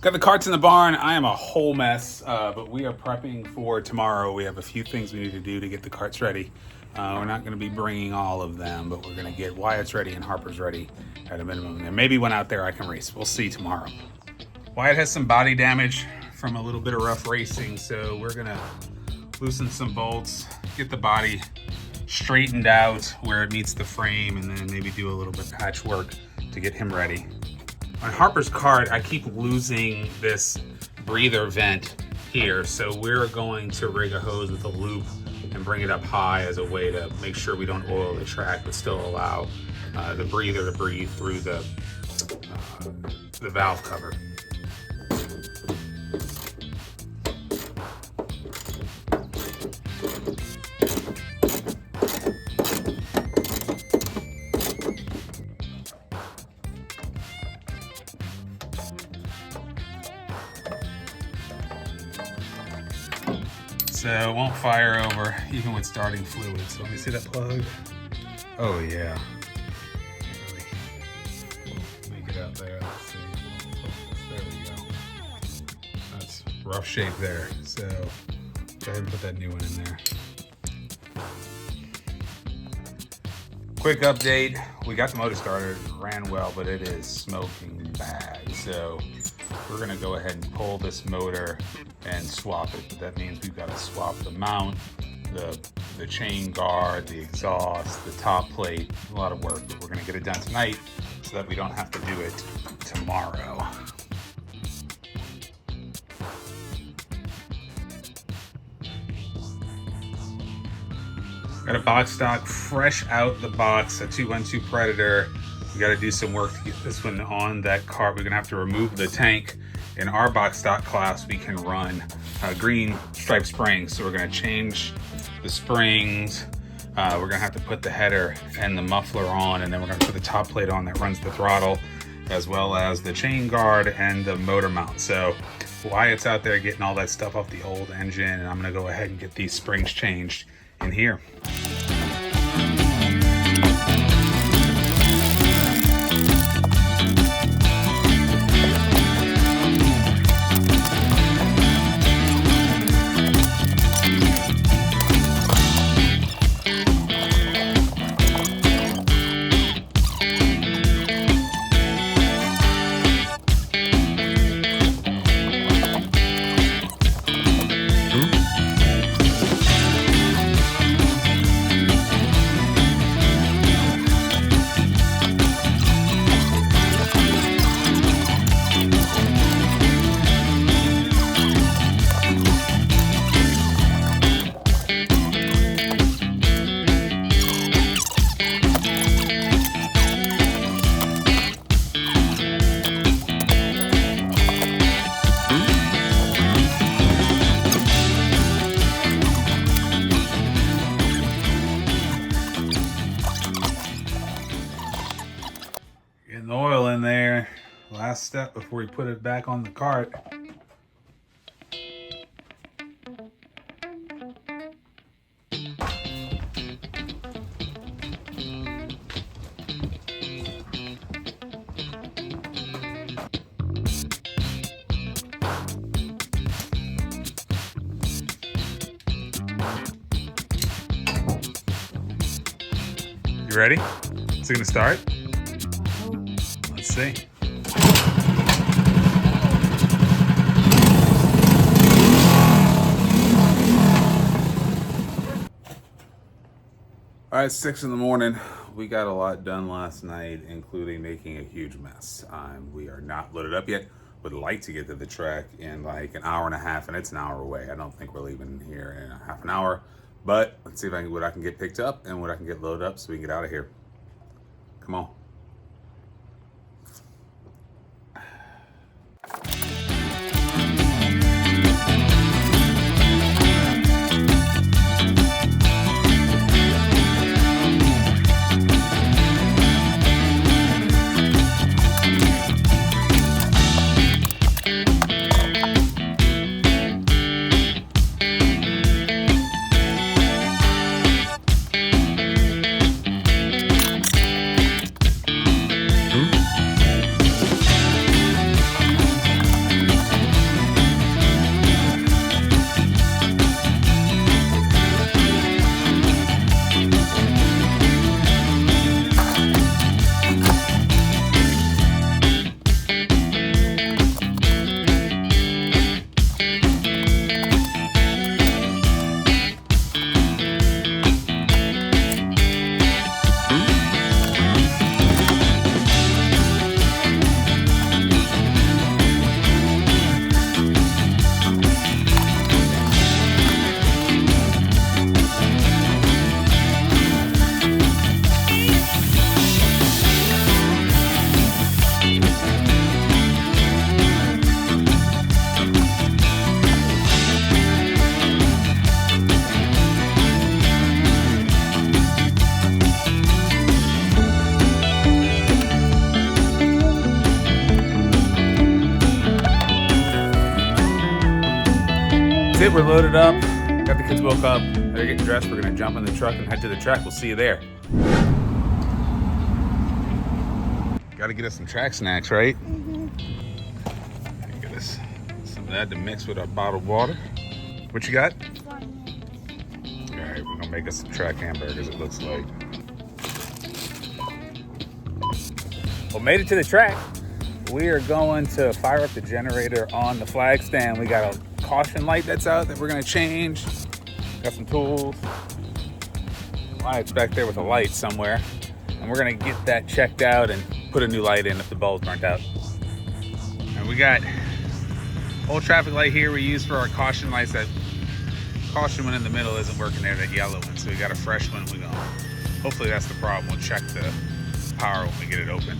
Got the carts in the barn. I am a whole mess, but we are prepping for tomorrow. We have a few things we need to do to get the carts ready. We're not going to be bringing all of them, but we're going to get Wyatt's ready and Harper's ready at a minimum. And maybe when out there I can race. We'll see tomorrow. Wyatt has some body damage from a little bit of rough racing, so we're going to loosen some bolts, get the body straightened out where it meets the frame, and then maybe do a little bit of patchwork to get him ready. On Harper's kart, I keep losing this breather vent here, so we're going to rig a hose with a loop and bring it up high as a way to make sure we don't oil the track, but still allow the breather to breathe through the valve cover. So it won't fire over even with starting fluid. So let me see that plug. Oh yeah. Make it out there. Let's see. There we go. That's rough shape there. So go ahead and put that new one in there. Quick update. We got the motor started, it ran well, but it is smoking bad. So we're gonna go ahead and pull this motor and swap it. But that means we've got to swap the mount, the chain guard, the exhaust, the top plate. A lot of work, but we're gonna get it done tonight so that we don't have to do it tomorrow. Got a box stock fresh out the box, a 212 Predator. We got to do some work to get this one on that kart. We're gonna have to remove the tank. In our box stock class, we can run green stripe springs. So we're gonna change the springs. We're gonna have to put the header and the muffler on, and then we're gonna put the top plate on that runs the throttle, as well as the chain guard and the motor mount. So Wyatt's out there getting all that stuff off the old engine, and I'm gonna go ahead and get these springs changed in here. Getting the oil in there. Last step before we put it back on the kart. You ready? Is it gonna start? Let's see. All right, 6 in the morning. We got a lot done last night, including making a huge mess. We are not loaded up yet. Would like to get to the track in like an hour and a half, and it's an hour away. I don't think we're leaving here in a half an hour, but let's see what I can get picked up and what I can get loaded up so we can get out of here. Come on. it. We're loaded up. Got the kids woke up. They're getting dressed. We're gonna jump in the truck and head to the track. We'll see you there. Gotta get us some track snacks, right? Get us some of that to mix with our bottled water. What you got? All right, we're gonna make us some track hamburgers, it looks like. Well, made it to the track. We are going to fire up the generator on the flag stand. We got a caution light that's out that we're gonna change. Got some tools. Wyatt's back there with a light somewhere. And we're gonna get that checked out and put a new light in if the bulb's burnt out. And we got old traffic light here we use for our caution lights. That caution one in the middle isn't working there, that yellow one. So we got a fresh one. We go. Hopefully that's the problem. We'll check the power when we get it open.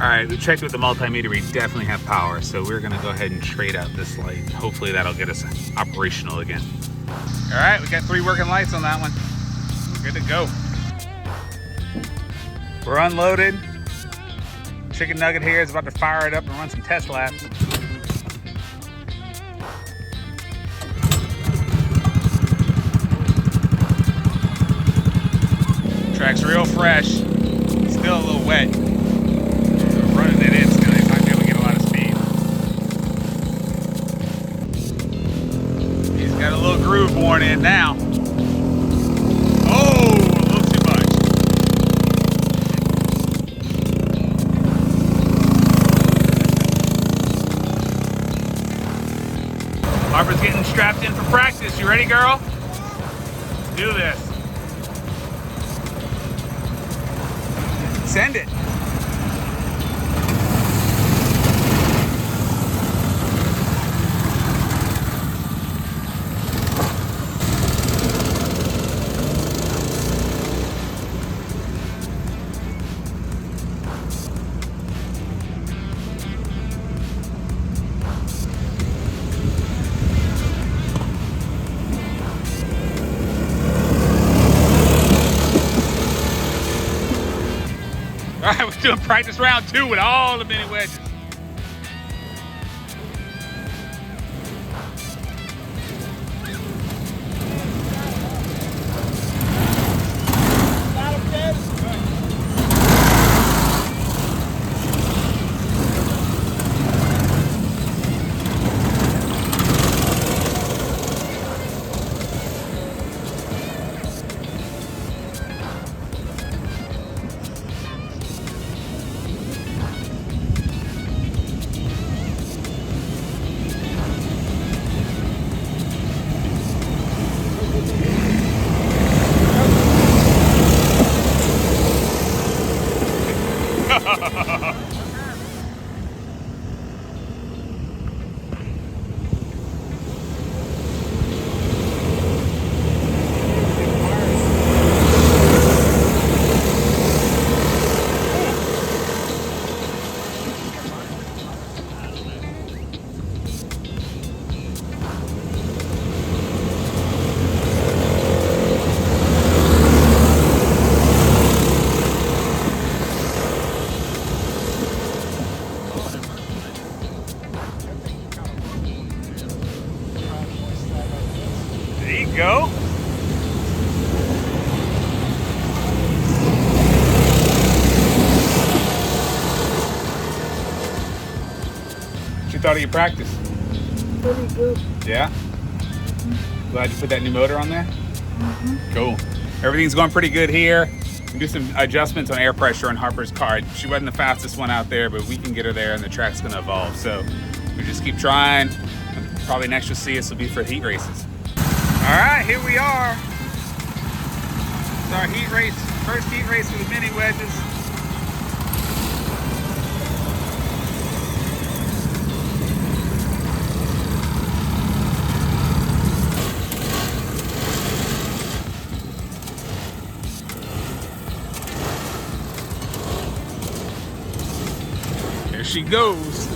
All right, we checked with the multimeter. We definitely have power. So we're gonna go ahead and trade out this light. Hopefully that'll get us operational again. All right, we got 3 working lights on that one. Good to go. We're unloaded. Chicken Nugget here is about to fire it up and run some test laps. Track's real fresh. Still a little wet. So running it in still, he's not gonna get a lot of speed. He's got a little groove worn in now. Oh, a little too much. Harper's getting strapped in for practice. You ready, girl? Let's do this. Send it. All right, we're doing practice round 2 with all the mini wedges. There you go. What you thought of your practice? Pretty good. Yeah? Glad you put that new motor on there? Cool. Everything's going pretty good here. We can do some adjustments on air pressure on Harper's kart. She wasn't the fastest one out there, but we can get her there and the track's gonna evolve. So we just keep trying. Probably next you'll see us will be for heat races. All right, here we are. It's our heat race, first heat race for the mini wedges. There she goes.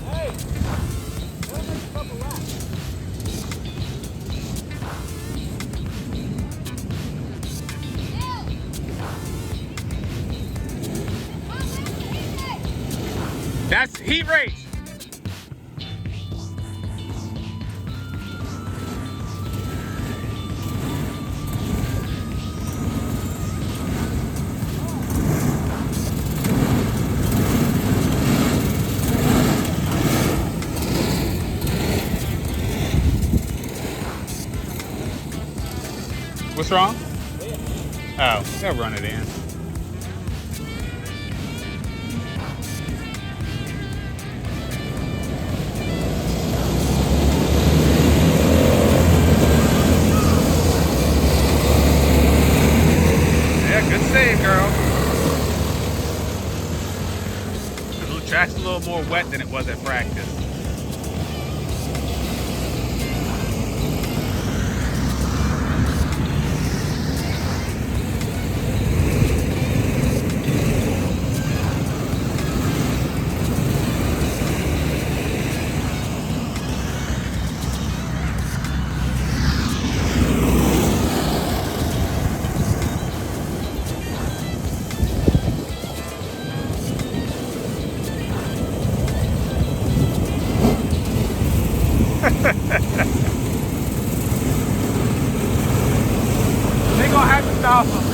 Hey, that makes a couple laps. That's heat race. What's wrong? Oh, they'll run it in. Yeah, good save, girl. The track's a little more wet than it was at practice. They gonna have to stop them.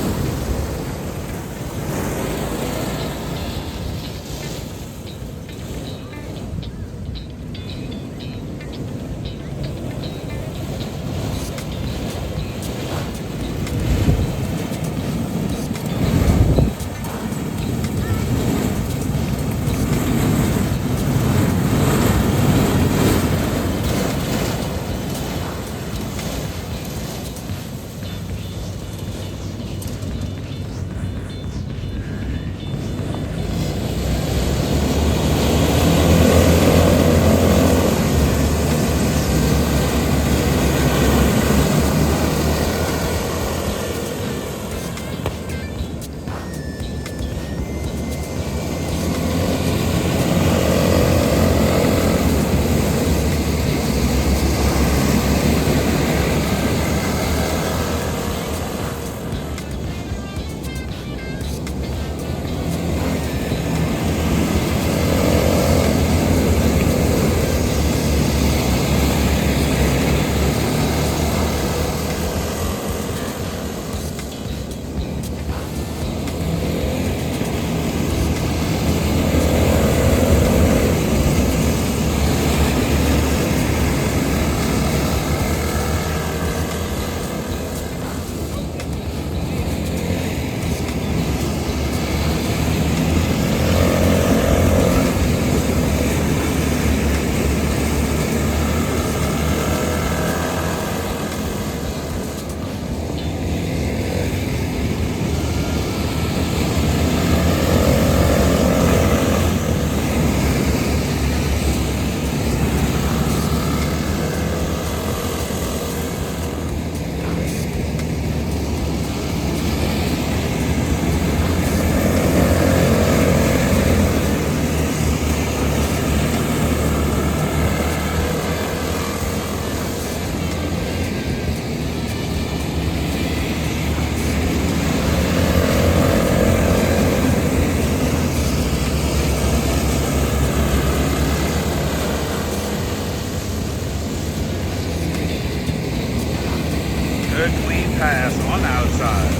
Good clean pass on the outside.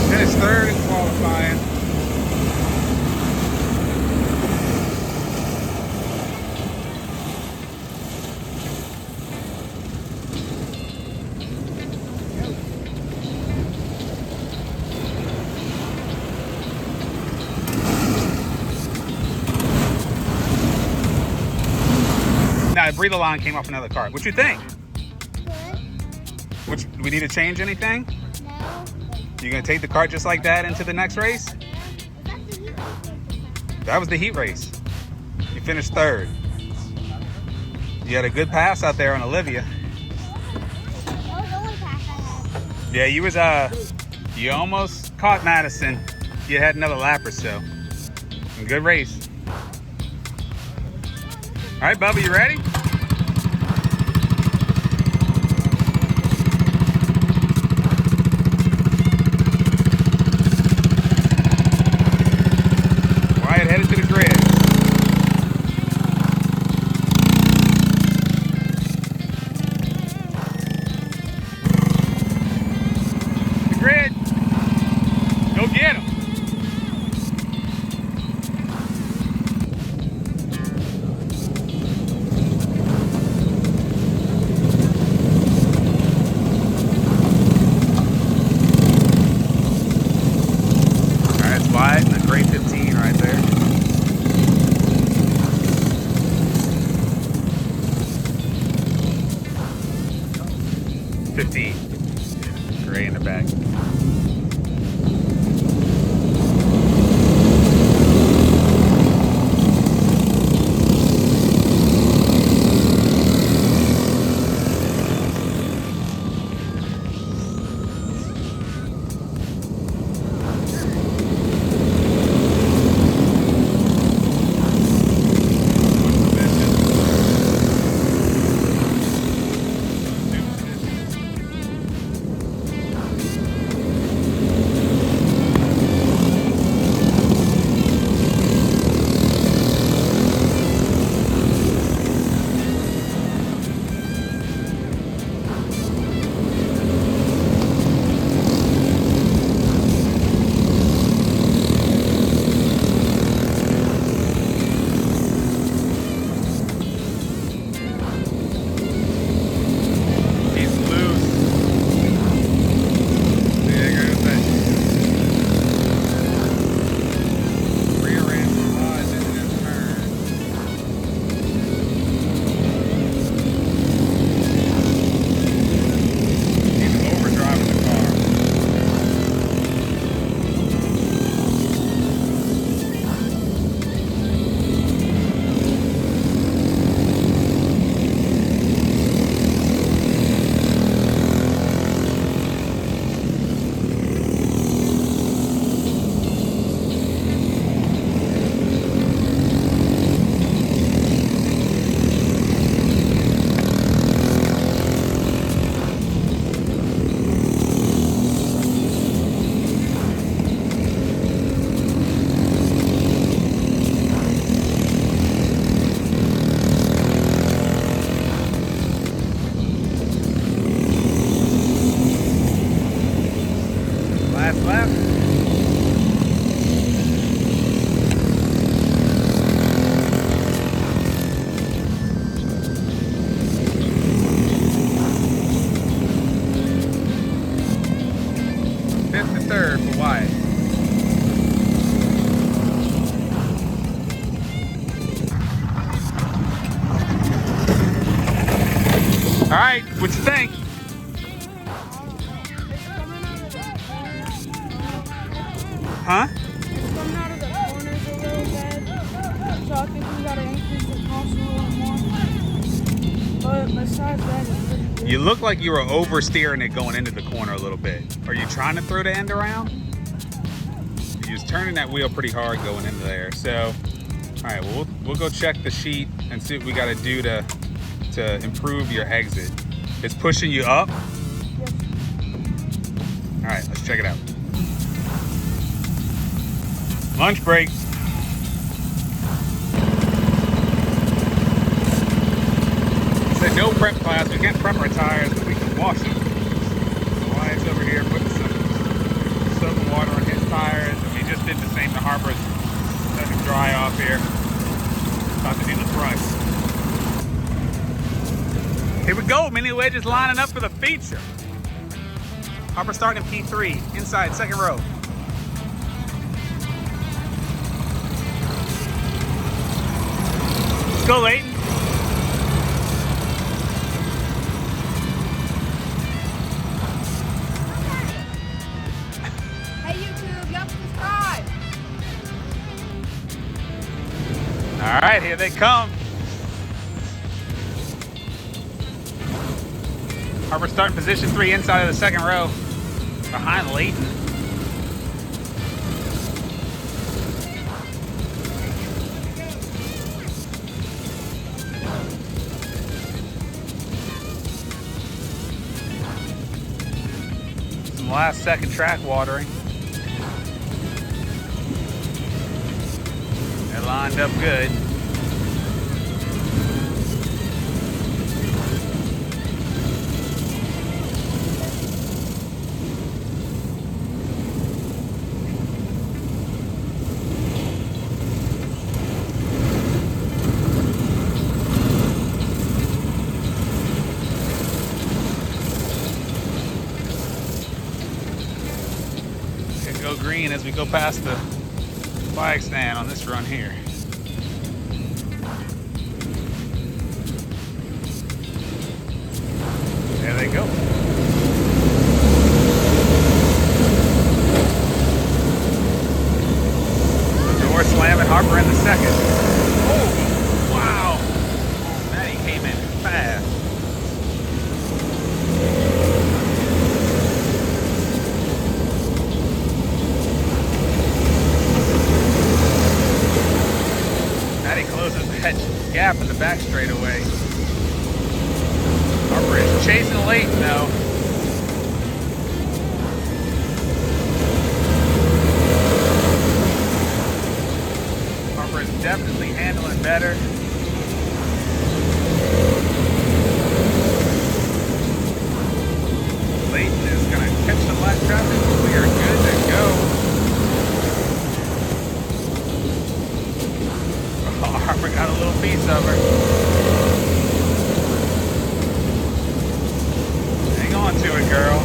Finished third in qualifying. Now the breather line came off another kart. What you think? Good. Which, we need to change anything? No. You gonna take the kart just like that into the next race? Is that the heat race? That was the heat race. You finished third. You had a good pass out there on Olivia. That was the only pass I had. Yeah, you almost caught Madison. You had another lap or so. Good race. All right, Bubba, you ready? 15. Gray in the back. Third for Wyatt. All right, what you think? Huh? It's coming out of the corners a little bit, so I think we gotta increase the cost a little more. But besides that, it's pretty good. You look like you were oversteering it going into the corner a little bit. Are you trying to throw the end around? You was turning that wheel pretty hard going into there. So, all right, well, we'll go check the sheet and see what we got to do to improve your exit. It's pushing you up? Yes. All right, let's check it out. Lunch break. Said no prep class. We can't prep our tires, but we can wash them. So Wyatt's over here putting some soap and water on his tires, and we just did the same to Harper's. Let him dry off here. About to do the front. Here we go. Mini wedges lining up for the feature. Harper starting in P3, inside, second row. Let's go, Leighton. Hey YouTube, y'all subscribe. All right, here they come. Harper starting position 3 inside of the second row, behind Leighton. Some last second track watering. They lined up good. Go green as we go past the flag stand on this run here. There they go. the back straightaway. Harper is chasing Leighton though. Harper is definitely handling better. Leighton is going to catch some last traffic. We are good to go. Oh, Harper got a little piece of her. Hang on to it, girl.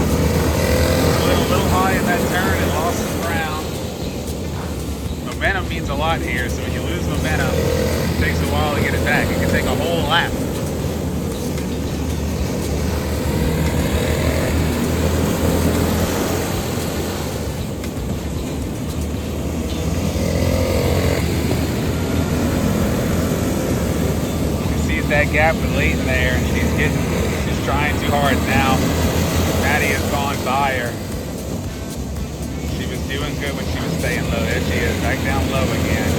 A little high in that turn and lost some ground. Momentum means a lot here, so when you lose momentum, it takes a while to get it back. It can take a whole lap. That gap with Leighton there, and she's trying too hard now. Maddie has gone by her. She was doing good when she was staying low. There she is, back down low again.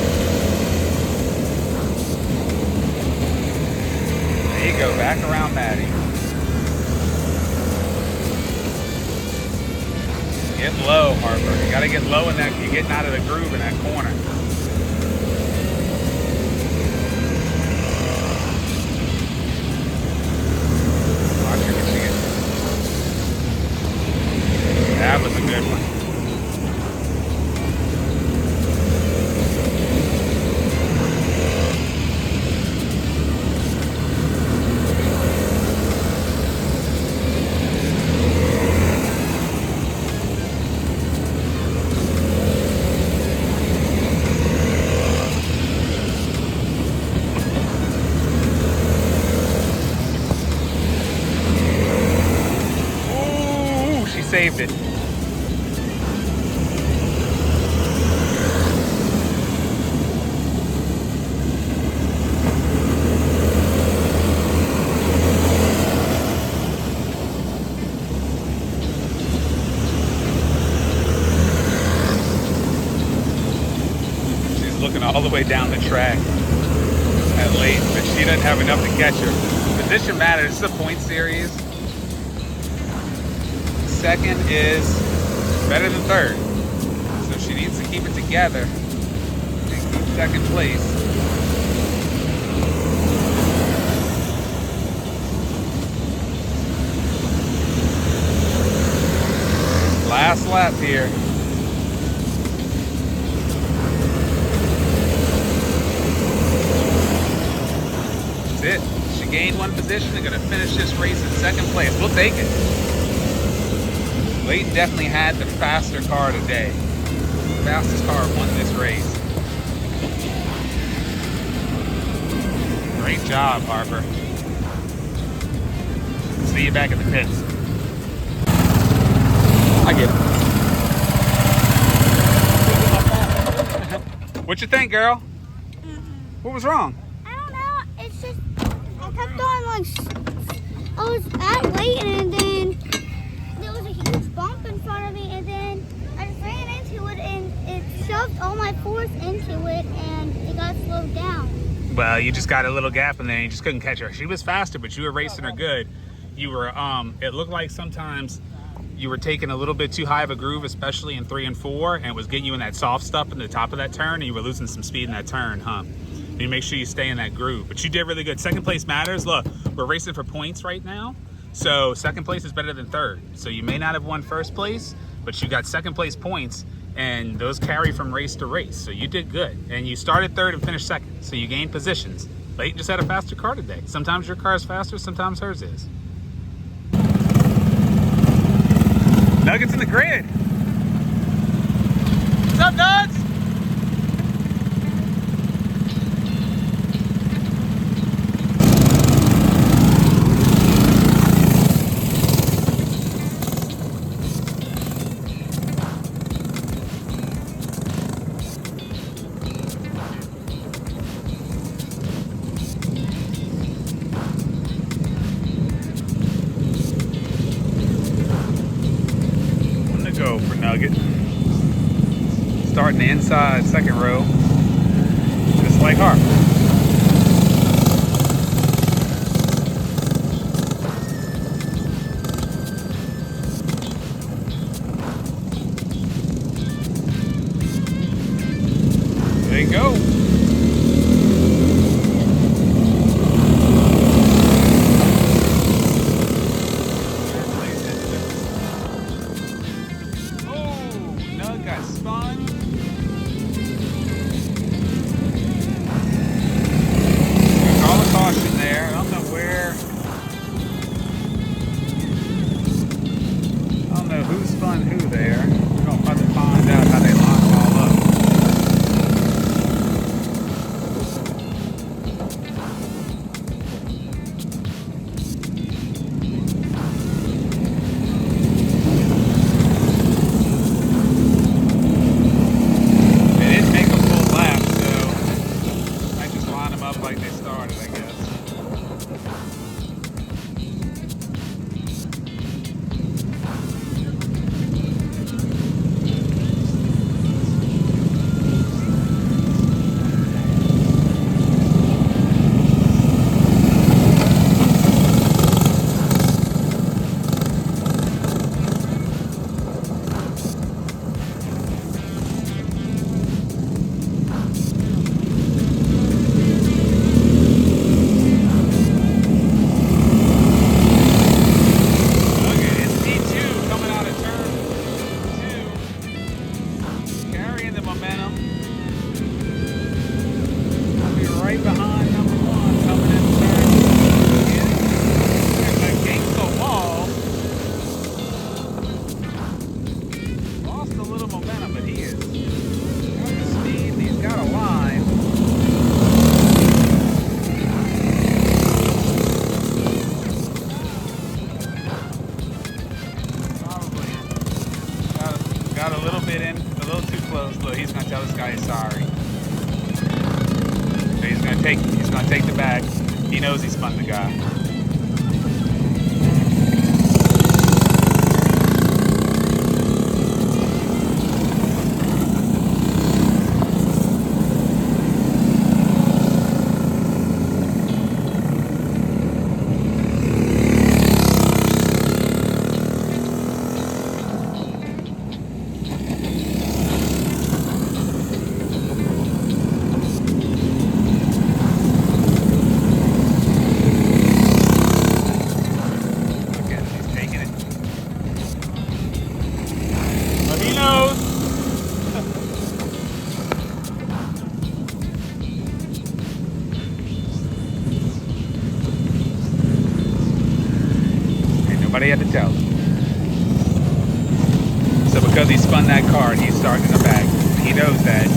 There you go, back around Maddie. Get low, Harper. You gotta get low in that, you're getting out of the groove in that corner. That was a good one. Ooh, she saved it. Looking all the way down the track at Leighton, but she doesn't have enough to catch her. Position matters. It's a point series. Second is better than third, so she needs to keep it together and keep second place. Last lap here. It. She gained one position. They're going to finish this race in second place. We'll take it. Leighton definitely had the faster car today. The fastest car won this race. Great job, Harper. See you back at the pits. I get it. What you think, girl? What was wrong? It's just, I kept on I was at Leighton and then there was a huge bump in front of me and then I just ran into it and it shoved all my force into it and it got slowed down. Well, you just got a little gap in there and you just couldn't catch her. She was faster, but you were racing her good. You were, it looked like sometimes you were taking a little bit too high of a groove, especially in 3 and 4, and it was getting you in that soft stuff in the top of that turn and you were losing some speed in that turn, huh? You make sure you stay in that groove. But you did really good. Second place matters. Look, we're racing for points right now. So second place is better than third. So you may not have won first place, but you got second place points and those carry from race to race. So you did good. And you started third and finished second. So you gained positions. Leighton just had a faster car today. Sometimes your car is faster, sometimes hers is. Nuggets in the grid. What's up, Nugs? Go for Nugget. Starting the inside second row, just like Harper. He knows he spun the guy. Nobody had to tell him. So because he spun that card, he's starting in the back. He knows that.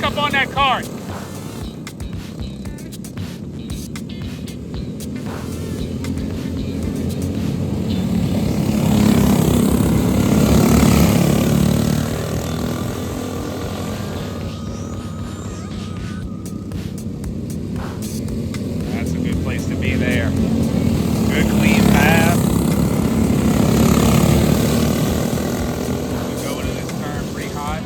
Up on that cart. That's a good place to be there. Good clean path. We go into this turn pretty hot.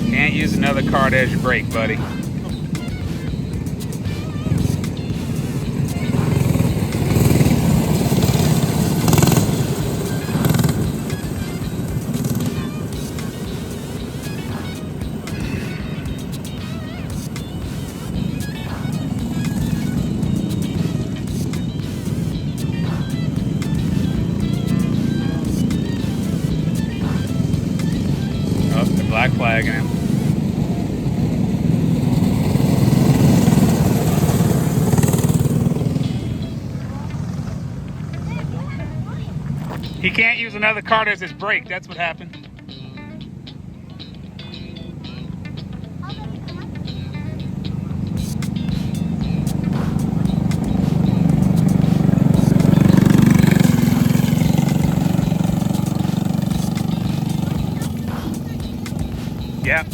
Can't use another kart as your brake, buddy. Oh, the black flagging him. He can't use another kart as his brake. That's what happened. Yeah.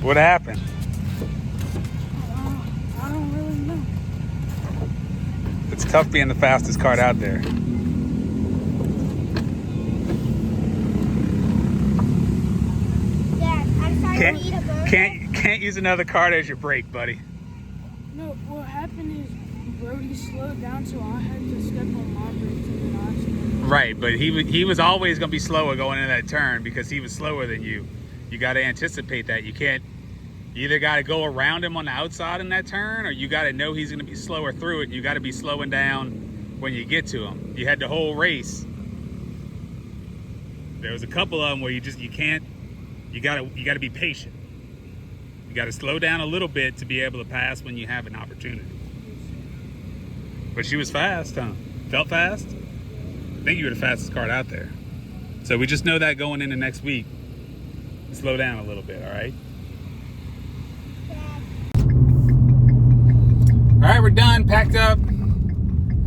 What happened? I don't really know. It's tough being the fastest kart out there. Dad, I'm starting to eat a burger. Can't use another kart as your brake, buddy. No, what happened is Brody slowed down, so I had to step on my brakes and then I slowed. Right, but he was always going to be slower going into that turn because he was slower than you. You got to anticipate that. You can't. You either got to go around him on the outside in that turn, or you got to know he's going to be slower through it. You got to be slowing down when you get to him. You had the whole race. There was a couple of them where you can't. You got to be patient. You got to slow down a little bit to be able to pass when you have an opportunity. But she was fast, huh? Felt fast? I think you were the fastest kart out there. So we just know that going into next week. Slow down a little bit, all right? All right, we're done, packed up.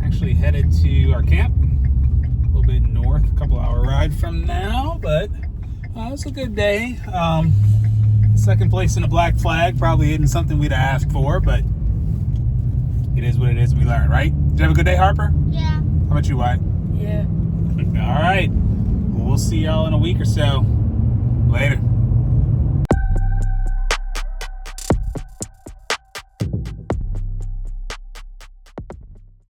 Actually headed to our camp. A little bit north, a couple hour ride from now, but it's a good day. Second place in the black flag probably isn't something we'd have asked for, but it is what it is. We learn, right? Did you have a good day, Harper? Yeah. How about you, Wyatt? Yeah. All right. Well, we'll see y'all in a week or so. Later.